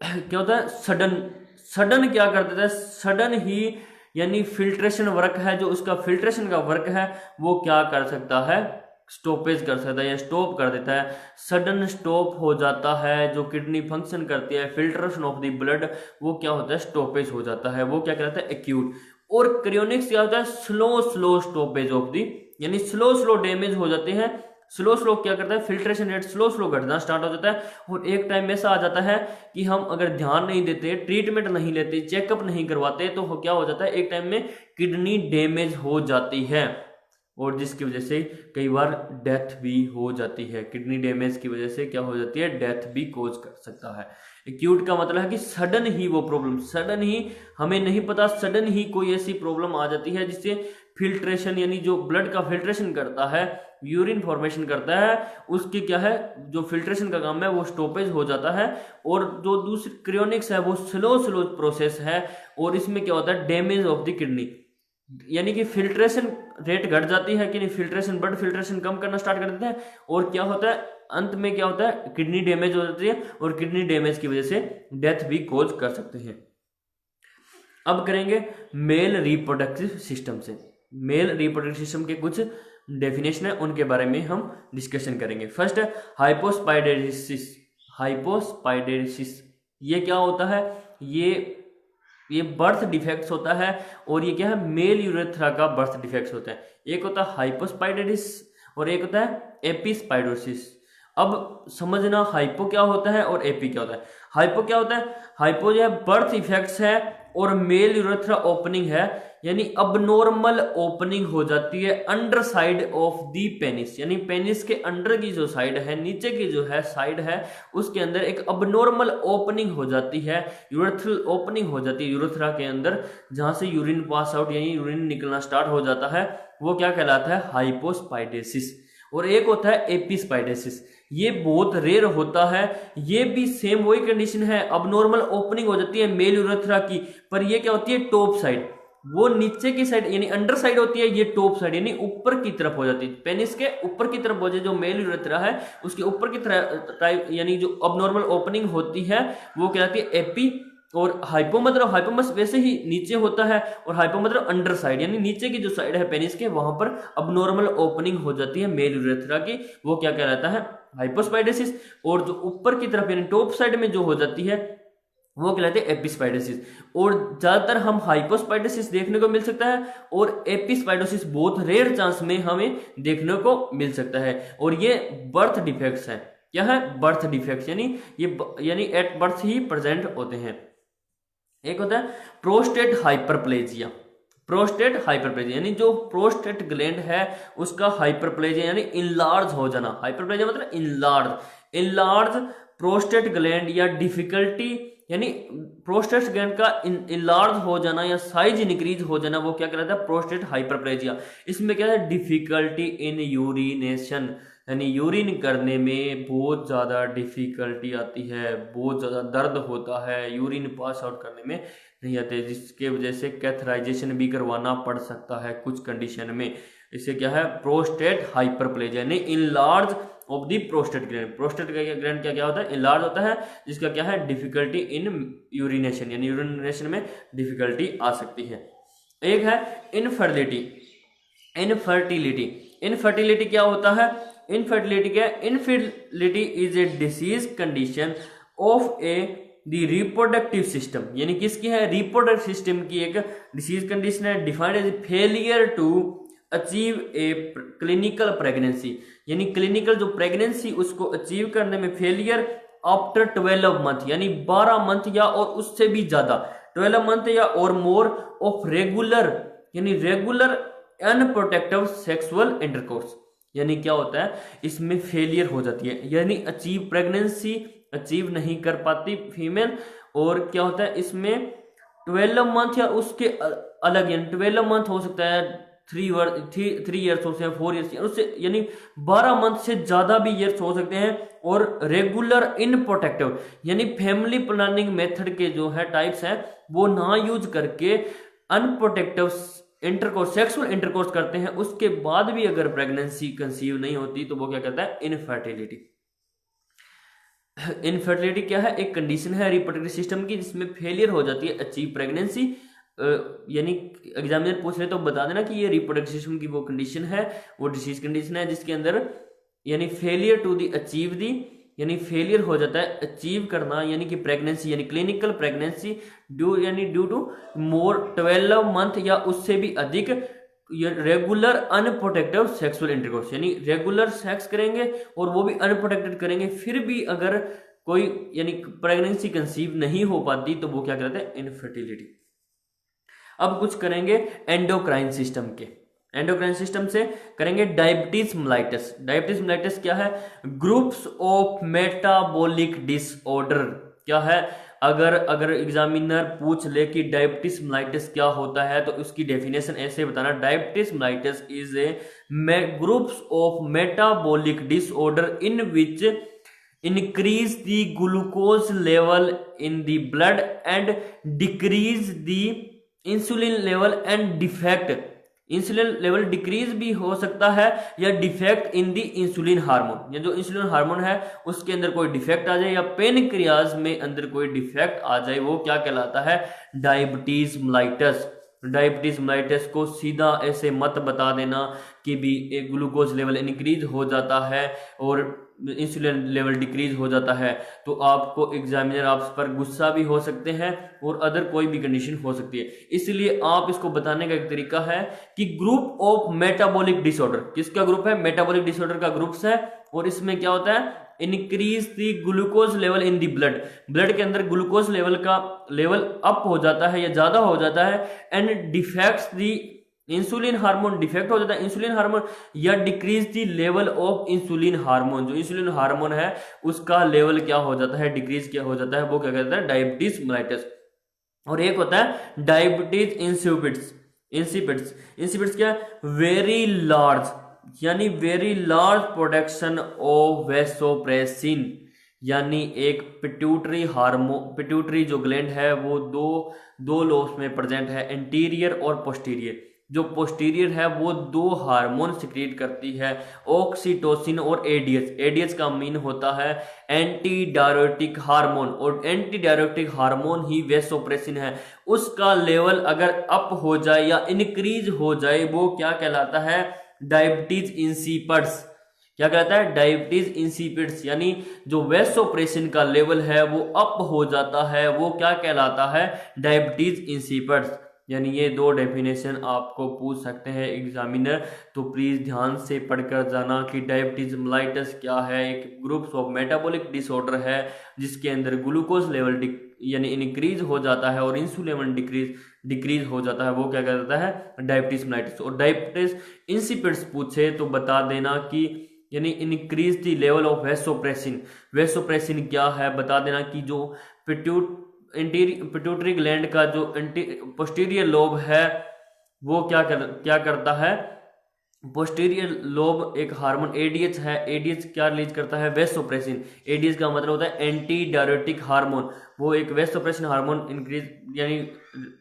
S1: क्या होता है, सडन क्या कर देता है, सडन ही यानी फिल्ट्रेशन वर्क है, जो उसका फिल्ट्रेशन का वर्क है वो क्या कर सकता है, स्टॉपेज कर सकता है या स्टॉप कर देता है। सडन स्टॉप हो जाता है, जो किडनी फंक्शन करती है, फिल्ट्रेशन ऑफ द ब्लड, वो क्या होता है, स्टॉपेज हो जाता है, वो क्या कहलाता है, एक्यूट। और क्रोनिक क्या होता है, स्लो स्टॉपेज ऑफ द, यानी स्लो डैमेज हो जाते हैं। स्लो क्या करता है, फिल्ट्रेशन रेट स्लो घटना स्टार्ट हो जाता है। और एक टाइम ऐसा आ जाता है कि हम अगर ध्यान नहीं देते, ट्रीटमेंट नहीं लेते, चेकअप नहीं करवाते, तो क्या हो जाता है, एक टाइम में किडनी डैमेज हो जाती है और जिसकी वजह से कई बार डेथ भी हो जाती है। किडनी डैमेज की वजह से क्या हो जाती है, डेथ भी कोज कर सकता है। एक्यूट का मतलब है कि सडन ही वो प्रॉब्लम, सडन ही हमें नहीं पता, सडन ही कोई ऐसी प्रॉब्लम आ जाती है जिससे फिल्ट्रेशन, यानी जो ब्लड का फिल्ट्रेशन करता है, यूरिन फॉर्मेशन करता है, उसकी क्या है, जो फिल्ट्रेशन का काम है वो स्टॉपेज हो जाता है। और जो दूसरी क्रोनिक्स है वो स्लो प्रोसेस है और इसमें क्या होता है, डैमेज ऑफ द किडनी, यानी कि फिल्ट्रेशन रेट घट जाती है कि नहीं, फिल्ट्रेशन ब्लड फिल्ट्रेशन कम करना स्टार्ट कर देते हैं और क्या होता है, अंत में क्या होता है, किडनी डैमेज हो जाती है और किडनी डैमेज की वजह से डेथ भी कोज कर सकते हैं। अब करेंगे मेल रिप्रोडक्टिव सिस्टम से। मेल रिप्रोडक्टिव सिस्टम के कुछ डेफिनेशन है, उनके बारे में हम डिस्कशन करेंगे। फर्स्ट है हाइपोस्पाइडेरिसिस। हाइपोस्पाइडेरिसिस ये क्या होता है, ये बर्थ डिफेक्ट्स होता है और ये क्या है, मेल यूरेथ्रा का बर्थ डिफेक्ट्स होता है। एक होता है हाइपोस्पाइडेरिस और एक होता है एपिस्पाइडोसिस। अब समझना हाइपो क्या होता है और एपी क्या होता है। हाइपो क्या होता है, हाइपो जो है बर्थ इफेक्ट्स है और मेल यूरेथ्रा ओपनिंग है, यानी अबनॉर्मल ओपनिंग हो जाती है under side of the penis, यानी पेनिस के अंडर की जो साइड है, नीचे की जो है साइड है, उसके अंदर एक अबनॉर्मल ओपनिंग हो जाती है, यूरेथ्रल ओपनिंग हो जाती है यूरेथ्रा के अंदर, जहां से यूरिन पास आउट यानी यूरिन निकलना स्टार्ट हो जाता है, वो क्या कहलाता है, हाइपोस्पाइडेसिस। और एक होता है एपिस्पाइडेसिस, ये बहुत रेयर होता है, ये भी सेम वही कंडीशन है, अबनॉर्मल ओपनिंग हो जाती है मेल यूरेथ्रा की, पर ये क्या होती है, टॉप साइड, वो नीचे की साइड यानी अंडर साइड होती है, ये टॉप साइड यानी ऊपर की तरफ हो जाती है, पेनिस के ऊपर की तरफ हो जाए, जो मेल यूरेथ्रा है उसके ऊपर की तरफ यानी जो अबनॉर्मल ओपनिंग होती है वो कहलाती है एपी। और हाइपो मतलब हाइपोमस वैसे ही नीचे होता है और हाइपो मतलब अंडर साइड यानी नीचे की जो साइड है पेनिस के, वहां पर अबनॉर्मल ओपनिंग हो जाती है मेल यूरेथ्रा की, वो क्या कहलाता है, हाइपोस्पाइडेसिस। और जो ऊपर की तरफ यानी टॉप साइड में जो हो जाती है वो कहलाते हैं एपिस्पाइडोसिस। और ज्यादातर हम हाइपोस्पाइडोसिस देखने को मिल सकता है और एपिस्पाइडोसिस बहुत रेयर चांस में हमें देखने को मिल सकता है। और ये बर्थ डिफेक्ट्स हैं, क्या है, बर्थ डिफेक्ट, यानी एट बर्थ ही प्रेजेंट होते हैं। एक होता है प्रोस्टेट हाइपरप्लेजिया। प्रोस्टेट हाइपरप्लेजिया यानी जो प्रोस्टेट ग्लैंड है उसका हाइपरप्लेजिया यानी इनलार्ज हो जाना। हाइपरप्लेजिया मतलब इनलार्ज प्रोस्टेट ग्लैंड या डिफिकल्टी, यानी प्रोस्टेट ग्लैंड का इनलार्ज हो जाना या साइज इंक्रीज हो जाना, वो क्या कहलाता है, प्रोस्टेट हाइपरप्लेजिया। इसमें क्या है, डिफिकल्टी इन यूरिनेशन, यानी यूरिन करने में बहुत ज़्यादा डिफिकल्टी आती है, बहुत ज़्यादा दर्द होता है, यूरिन पास आउट करने में नहीं आते, जिसके वजह से कैथराइजेशन भी करवाना पड़ सकता है कुछ कंडीशन में। इससे क्या है, प्रोस्टेट हाइपरप्लेजिया यानी enlarge of the prostate gland. Prostate gland क्या होता है, इनलार्ज होता है, जिसका क्या है, डिफिकल्टी इन यूरिनेशन, यानी यूरिनेशन में डिफिकल्टी आ सकती है। एक है इनफर्टिलिटी क्या होता है, इनफर्टिलिटी क्या है, infertility is a disease condition of the reproductive system, यानी किसकी है, रिप्रोडक्टिव सिस्टम की एक डिसीज कंडीशन है। Defined as failure to achieve a clinical pregnancy, यानी क्लिनिकल जो प्रेगनेंसी उसको अचीव करने में फेलियर आफ्टर 12 मंथ, यानी 12 मंथ या और उससे भी ज्यादा, 12 मंथ या और more of regular unprotective sexual intercourse. यानी क्या होता है, इसमें फेलियर हो जाती है, यानी प्रेगनेंसी अचीव नहीं कर पाती फीमेल, और क्या होता है इसमें 12 मंथ या उसके अलग, यानी 12 मंथ हो सकता है, 3 ईयर्स हो सकते हैं, 4 ईयर्स, उससे यानी 12 मंथ से ज्यादा भी ईयर्स हो सकते हैं। और रेगुलर इनप्रोटेक्टिव, यानी फैमिली प्लानिंग मेथड के जो है टाइप्स हैं वो ना यूज करके अनप्रोटेक्टिव सेक्सुअल इंटरकोर्स करते हैं, उसके बाद भी अगर प्रेगनेंसी कंसीव नहीं होती तो वो क्या कहता है, इनफर्टिलिटी। इनफर्टिलिटी क्या है, एक कंडीशन है रिप्रोडक्टिव सिस्टम की जिसमें फेलियर हो जाती है अचीव प्रेगनेंसी, यानी एग्जामिनर पूछ रहे तो बता देना कि ये रिप्रोडक्टिव सिस्टम की वो कंडीशन है, वो डिसीज कंडीशन है जिसके अंदर यानी failure to the achieve the, यानी फेलियर हो जाता है अचीव करना, यानी कि प्रेगनेंसी यानी clinical pregnancy due to more 12 month या उससे भी अधिक रेगुलर अनप्रोटेक्टिव सेक्सुअल इंटरकोर्स, यानी रेगुलर सेक्स करेंगे और वो भी अनप्रोटेक्टेड करेंगे, फिर भी अगर कोई यानी प्रेगनेंसी कंसीव नहीं हो पाती तो वो क्या कहते हैं, इनफर्टिलिटी। अब कुछ करेंगे एंडोक्राइन सिस्टम के, एंडोक्राइन सिस्टम से करेंगे डायबिटीज मेलाइटस। डायबिटीज मेलाइटस क्या है, ग्रुप्स ऑफ मेटाबॉलिक डिसऑर्डर। क्या है, अगर एग्जामिनर पूछ ले कि डायबिटीज मेलाइटस क्या होता है तो उसकी डेफिनेशन ऐसे बताना, diabetes mellitus is a groups of metabolic disorder in which increase the glucose level in the blood and decrease the insulin level and defect, insulin level decrease भी हो सकता है या defect in the insulin hormone, या जो insulin hormone है उसके अंदर कोई डिफेक्ट आ जाए या पेनक्रियाज में अंदर कोई डिफेक्ट आ जाए, वो क्या कहलाता है, डायबिटीज मेलाइटस। डायबिटीज मेलाइटस को सीधा ऐसे मत बता देना कि भी एक ग्लूकोज लेवल इंक्रीज हो जाता है और इंसुलिन लेवल डिक्रीज हो जाता है, तो आपको एग्जामिनर आप पर गुस्सा भी हो सकते हैं और अदर कोई भी कंडीशन हो सकती है। इसलिए आप इसको बताने का एक तरीका है कि ग्रुप ऑफ मेटाबॉलिक डिसऑर्डर, किसका ग्रुप है, मेटाबॉलिक डिसऑर्डर का ग्रुप्स है, और इसमें क्या होता है, increase the glucose level in the blood के अंदर ग्लूकोज लेवल का लेवल अप हो जाता है या ज्यादा हो जाता है, and defects the insulin hormone, defect हो जाता है इंसुलिन हार्मोन, या decrease the level of insulin hormone, जो इंसुलिन हार्मोन है उसका लेवल क्या हो जाता है, डिक्रीज क्या हो जाता है, वो क्या कहता है, डायबिटीज मेलाइटस। और एक होता है डायबिटीज इंसिपिड्स क्या है, वेरी लार्ज, यानी very large production of vasopressin, यानी एक पिट्यूटरी जो ग्लैंड है वो दो लोब्स में प्रेजेंट है, एंटीरियर और पोस्टीरियर। जो पोस्टीरियर है वो 2 हार्मोन सिक्रीट करती है, ऑक्सीटोसिन और एडीएच का मीन होता है एंटी डायरेटिक हार्मोन, और एंटी डायरेटिक हार्मोन ही वैसोप्रेसिन है। उसका लेवल अगर अप हो जाए या इंक्रीज हो जाए वो क्या कहलाता है, डायबिटीज इंसिपिड्स। क्या कहता है, डायबिटीज इंसिपिड्स, यानी जो वैसोप्रेसिन का लेवल है वो अप हो जाता है, वो क्या कहलाता है, डायबिटीज इंसिपिड्स। यानी ये दो डेफिनेशन आपको पूछ सकते हैं एग्जामिनर, तो प्लीज ध्यान से पढ़कर जाना कि डायबिटीज मेलाइटस क्या है। एक ग्रुप्स ऑफ मेटाबॉलिक डिसऑर्डर है जिसके अंदर ग्लूकोज लेवल यानी इंक्रीज हो जाता है और इंसुलिन लेवल डिक्रीज हो जाता है, वो क्या कहता है डायबिटीज मेलाइटस। और डायबिटीज इंसिपिड्स पूछे तो बता देना कि यानी increase the level of vasopressin. Vasopressin क्या है बता देना कि जो पिट्यूटरी ग्लैंड का जो पोस्टीरियर लोब है वो क्या करता है, पोस्टीरियर लोब एक हार्मोन एडीएच है, एडीएच क्या रिलीज करता है वेसोप्रेसिन। एडीएच का मतलब होता है एंटी डायरेटिक हार्मोन, वो एक वेसोप्रेसिन हार्मोन इंक्रीज यानी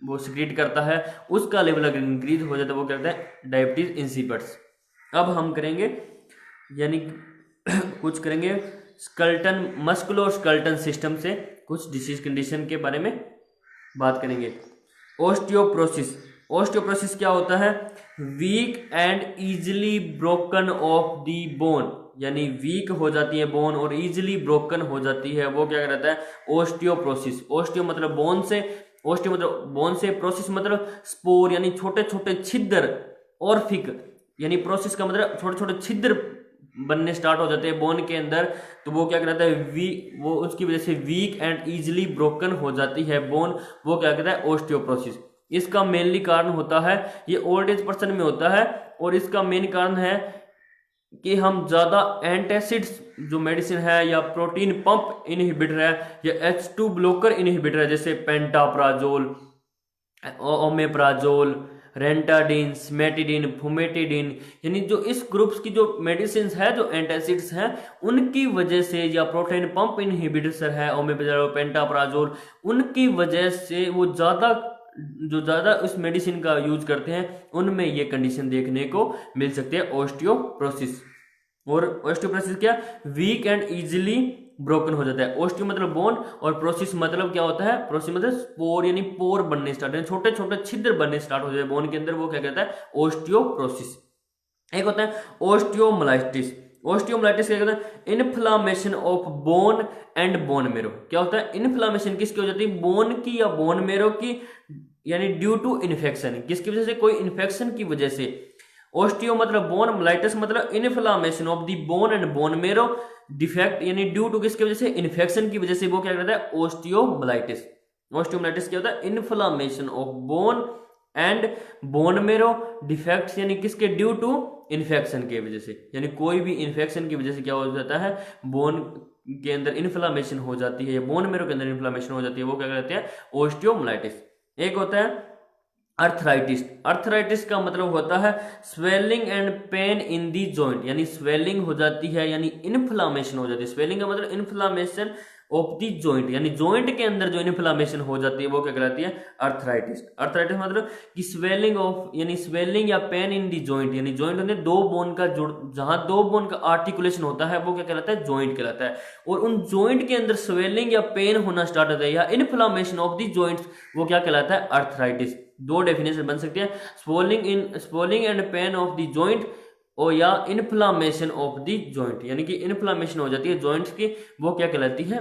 S1: वो सिक्रीट करता है, उसका लेवल अगर इंक्रीज हो जाता है वो क्या कहता है डायबिटीज इंसिपिड्स। अब हम करेंगे यानी कुछ करेंगे स्केलेटन मस्कुलो स्केलेटन सिस्टम से कुछ डिसीज कंडीशन के बारे में बात करेंगे। ओस्टियोप्रोसिस, ओस्टियोप्रोसिस क्या होता है, weak and easily broken of the bone, यानी वीक हो जाती है बोन और इजिली ब्रोकन हो जाती है, वो क्या कहता है ओस्टियोप्रोसिस। ओस्टियो मतलब बोन से, ओस्टियो मतलब बोन से, प्रोसिस मतलब स्पोर यानी छोटे छोटे छिद्र, और फिक यानी प्रोसिस का मतलब छोटे छोटे छिद्र बनने स्टार्ट हो जाते हैं बोन के अंदर, तो वो क्या कहता है वो उसकी वजह से वीक एंड इजिली ब्रोकन हो जाती है बोन, वो क्या कहता है ओस्टियोप्रोसिस। इसका मेनली कारण होता है ये ओल्ड एज पर्सन में होता है, और इसका मेन कारण है कि हम ज्यादा एंटासिड्स जो मेडिसिन है या प्रोटीन पंप इनहिबिटर है या H2 ब्लॉकर इनहिबिटर है जैसे पेंटाप्राजोल, ओमेप्राजोल, रेंटाडिन, सिमेटिडिन, फुमेटिडिन, यानी जो इस ग्रुप्स की जो मेडिसिन है जो एंटासिड्स हैं उनकी वजह से, या प्रोटीन पंप इनहिबिटर है ओमेप्राजोल, पेंटाप्राजोल, उनकी वजह से वो ज़्यादा उस मेडिसिन का यूज करते हैं उनमें ये कंडीशन देखने को मिल सकती है ओस्टियोप्रोसिस। और ओस्टियोप्रोसिस क्या, वीक एंड इजिली ब्रोकन हो जाता है। ओस्टियो मतलब बोन और प्रोसिस मतलब क्या होता है, प्रोसिस मतलब स्पोर यानी पोर बनने स्टार्ट, यानी छोटे छोटे छिद्र बनने स्टार्ट हो जाते हैं बोन के अंदर, वो क्या कहता है ओस्टियोप्रोसिस। एक होता है ओस्टियोमाइलाइटिस। ओस्टियोमाइलाइटिस क्या कहता है inflammation of bone and bone marrow. क्या होता है इन्फ्लामेशन किसकी हो जाती है, बोन की या बोन मेरो की, यानी ड्यू टू इन्फेक्शन, किसकी वजह से, कोई इन्फेक्शन की वजह से। ओस्टियो मतलब बोन, माइलाइटिस मतलब inflammation of the bone and bone marrow defect, यानी ड्यू टू किसकी वजह से, इन्फेक्शन की वजह से, वो क्या कहता है ओस्टियोमाइलाइटिस। ओस्टियोमाइलाइटिस क्या होता है inflammation of bone and bone marrow defects, यानी किसके, ड्यू टू इन्फेक्शन की वजह से, यानी कोई भी इन्फेक्शन की वजह से क्या हो जाता है बोन के अंदर इन्फ्लामेशन हो जाती है या बोन मेरो के अंदर इन्फ्लामेशन हो जाती है, वो क्या कहते हैं ओस्टियोमाइलाइटिस। एक होता है अर्थराइटिस। अर्थराइटिस का मतलब होता है swelling and pain in the joint, यानी स्वेलिंग हो जाती है यानी इन्फ्लामेशन हो जाती है। स्वेलिंग का मतलब इन्फ्लामेशन ऑफ दी जॉइंट, यानी जॉइंट के अंदर जो इन्फ्लामेशन हो जाती है वो क्या कहलाती है अर्थराइटिस। अर्थराइटिस मतलब कि स्वेलिंग ऑफ, यानी स्वेलिंग या पेन इन दी जॉइंट, यानी जॉइंट होते दो बोन का जुड़, जहां दो बोन का आर्टिकुलेशन होता है वो क्या कहलाता है जॉइंट कहलाता है, और उन जॉइंट के अंदर स्वेलिंग या पेन होना स्टार्ट होता है या इन्फ्लामेशन ऑफ दी जॉइंट्स, वो क्या कहलाता है अर्थराइटिस। दो डेफिनेशन बन सकती है, swelling and pain of the joint और या इन्फ्लामेशन ऑफ द जॉइंट, यानी कि इन्फ्लामेशन हो जाती है जॉइंट्स की, वो क्या कहलाती है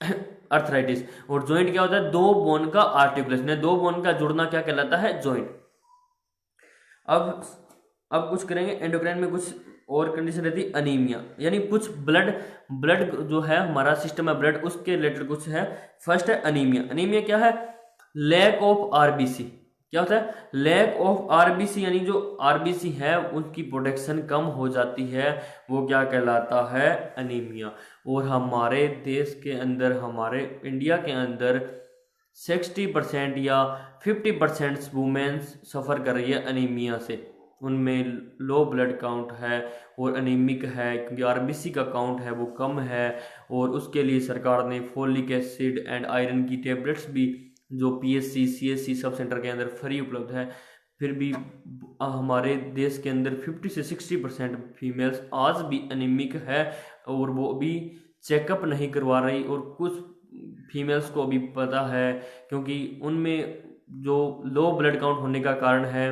S1: अर्थराइटिस। और जॉइंट क्या होता है, दो बोन का आर्टिकुलेशन, दो बोन का जुड़ना क्या कहलाता है जॉइंट। अब कुछ करेंगे एंडोक्राइन में कुछ और कंडीशन रहती है अनीमिया, यानी कुछ ब्लड जो है हमारा सिस्टम है ब्लड उसके रिलेटेड कुछ है। फर्स्ट है अनीमिया। अनीमिया क्या है, लैक ऑफ आरबीसी। क्या होता है लैक ऑफ आरबीसी, यानी जो आरबीसी है उनकी प्रोडक्शन कम हो जाती है, वो क्या कहलाता है अनीमिया। और हमारे देश के अंदर, हमारे इंडिया के अंदर 60% या 50% वुमेन्स सफ़र कर रही है अनीमिया से, उनमें लो ब्लड काउंट है और अनीमिक है क्योंकि आरबीसी का काउंट है वो कम है, और उसके लिए सरकार ने फोलिक एसिड एंड आयरन की टेबलेट्स भी जो पीएससी सीएससी सब सेंटर के अंदर फ्री उपलब्ध है। फिर भी हमारे देश के अंदर 50 से 60% फीमेल्स आज भी अनीमिक है और वो भी चेकअप नहीं करवा रही, और कुछ फीमेल्स को भी पता है क्योंकि उनमें जो लो ब्लड काउंट होने का कारण है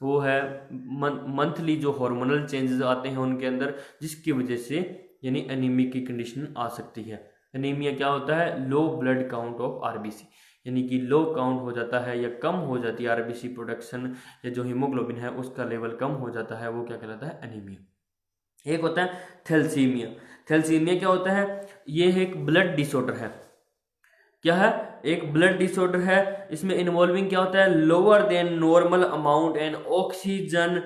S1: वो है मंथली जो हार्मोनल चेंजेस आते हैं उनके अंदर, जिसकी वजह से यानी एनीमिक की कंडीशन आ सकती है। एनीमिया क्या होता है, low blood count of RBC. यानी कि लो काउंट हो जाता है या कम हो जाती है आरबीसी प्रोडक्शन, या जो हीमोग्लोबिन है उसका लेवल कम हो जाता है, वो क्या कहलाता है? एनीमिया। एक होता है थैलेसीमिया। थैलेसीमिया क्या होता है? ये एक ब्लड डिसऑर्डर है। क्या है? एक ब्लड डिसऑर्डर है। इसमें इन्वॉल्विंग क्या होता है? Lower than normal amount and oxygen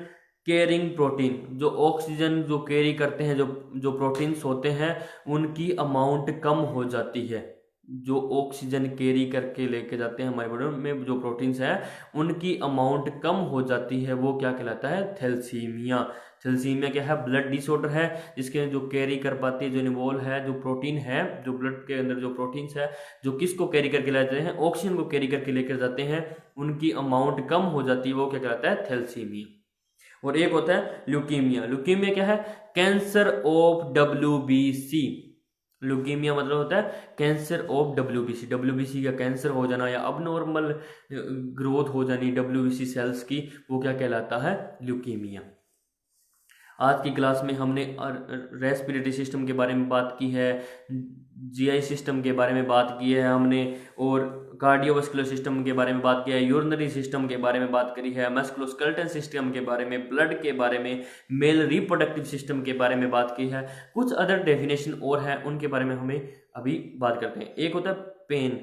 S1: carrying protein. जो ऑक्सीजन जो कैरी करते हैं, जो जो प्रोटीन्स होते हैं, उनकी अमाउंट कम हो जाती है। जो ऑक्सीजन कैरी करके लेके जाते हैं हमारे बॉडी में, जो प्रोटीन्स हैं उनकी अमाउंट कम हो जाती है, वो क्या कहलाता है? थैलेसीमिया। थैलेसीमिया क्या है? ब्लड डिसऑर्डर है, जिसके जो कैरी कर पाती है, जो इन्वॉल्व है, जो प्रोटीन है, जो ब्लड के अंदर जो प्रोटीन्स है, जो किसको कैरी करके ले जाते हैं? ऑक्सीजन को कैरी करके लेकर जाते हैं, उनकी अमाउंट कम हो जाती है, वो क्या कहलाता है? थैलेसीमिया। और एक होता है ल्यूकीमिया। ल्यूकीमिया क्या है? Cancer of WBC। ल्यूकीमिया मतलब होता है कैंसर ऑफ WBC। WBC का कैंसर हो जाना या अबनॉर्मल ग्रोथ हो जानी WBC सेल्स की, वो क्या कहलाता है? ल्यूकीमिया। आज की क्लास में हमने रेस्पिरेटरी सिस्टम के बारे में बात की है, जीआई सिस्टम के बारे में बात की है हमने, और कार्डियोवास्कुलर सिस्टम के बारे में बात किया है, यूरिनरी सिस्टम के बारे में बात करी है, मस्कुलोस्केलेटल सिस्टम के बारे में, ब्लड के बारे में, मेल रिप्रोडक्टिव सिस्टम के बारे में बात की है। कुछ अदर डेफिनेशन और है, उनके बारे में हमें अभी बात करते हैं। एक होता है पेन।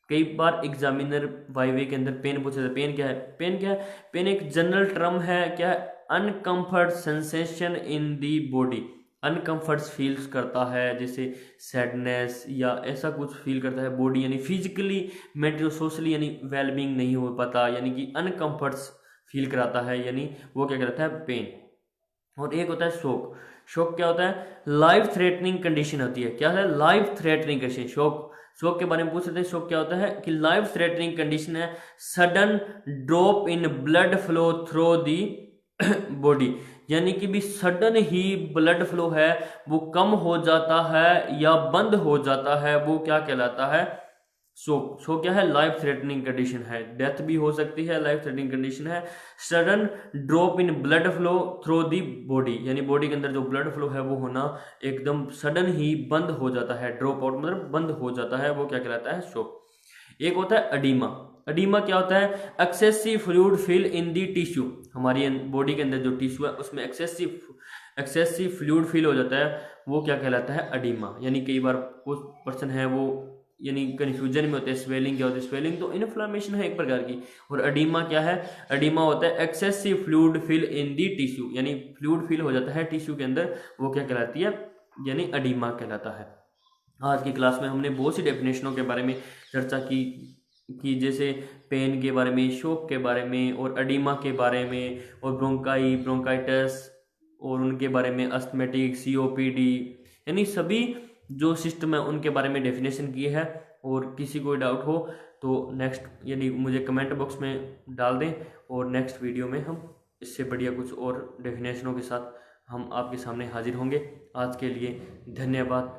S1: कई बार एग्जामिनर वाइवे के अंदर पेन पूछा जाता है। पेन क्या है? पेन क्या है? पेन एक जनरल टर्म है। क्या है? Uncomfort sensation in the body. Uncomfort feels करता है, जैसे सैडनेस या ऐसा कुछ फील करता है बॉडी, यानी फिजिकली, मेंटली, सोशली, यानी वेलबींग नहीं हो पाता, यानी कि अनकंफर्ट फील कराता है, यानी वो क्या कहता है? पेन। और एक होता है शॉक। शॉक क्या होता है? लाइफ थ्रेटनिंग कंडीशन होती है। क्या है? Life threatening condition. Shock, shock के बारे में पूछ रहे हैं। शॉक क्या होता है? कि लाइफ थ्रेटनिंग कंडीशन है sudden drop in blood flow through the body, यानी कि भी सडन ही ब्लड फ्लो है वो कम हो जाता है या बंद हो जाता है, वो क्या कहलाता है? शॉक। शॉक क्या है? लाइफ थ्रेटनिंग कंडीशन है, डेथ भी हो सकती है, लाइफ थ्रेटनिंग कंडीशन है। Sudden drop in blood flow through the body, यानी बॉडी के अंदर जो ब्लड फ्लो है वो होना एकदम सडन ही बंद हो जाता है। ड्रॉप आउट मतलब बंद हो जाता है, वो क्या कहलाता है? शॉक। एक होता है अडीमा। अडीमा क्या होता है? Excessive fluid fill in the tissue. हमारी बॉडी के अंदर जो टिश्यू है उसमें एक्सेसिव फ्लूइड फिल हो जाता है, वो क्या कहलाता है? अडीमा। यानी कई बार कुछ पर्सन है वो यानी कंफ्यूजन में होते हैं, स्वेलिंग क्या होती है? स्वेलिंग तो इन्फ्लेमेशन है एक प्रकार की, और अडीमा क्या है? अडीमा होता है excessive fluid fill in the tissue, यानी फ्लूइड फिल हो जाता है टिश्यू के अंदर, वो क्या कहलाती है? यानी अडीमा कहलाता है। आज की क्लास में हमने बहुत सी डेफिनेशनों के बारे में चर्चा की जैसे पेन के बारे में, शॉक के बारे में, और अडीमा के बारे में, और ब्रोंकाइटिस और उनके बारे में, अस्थमेटिक, COPD, यानी सभी जो सिस्टम है उनके बारे में डेफिनेशन की है। और किसी को डाउट हो तो नेक्स्ट यानी मुझे कमेंट बॉक्स में डाल दें, और नेक्स्ट वीडियो में हम इससे बढ़िया कुछ और डेफिनेशनों के साथ हम आपके सामने हाजिर होंगे। आज के लिए धन्यवाद।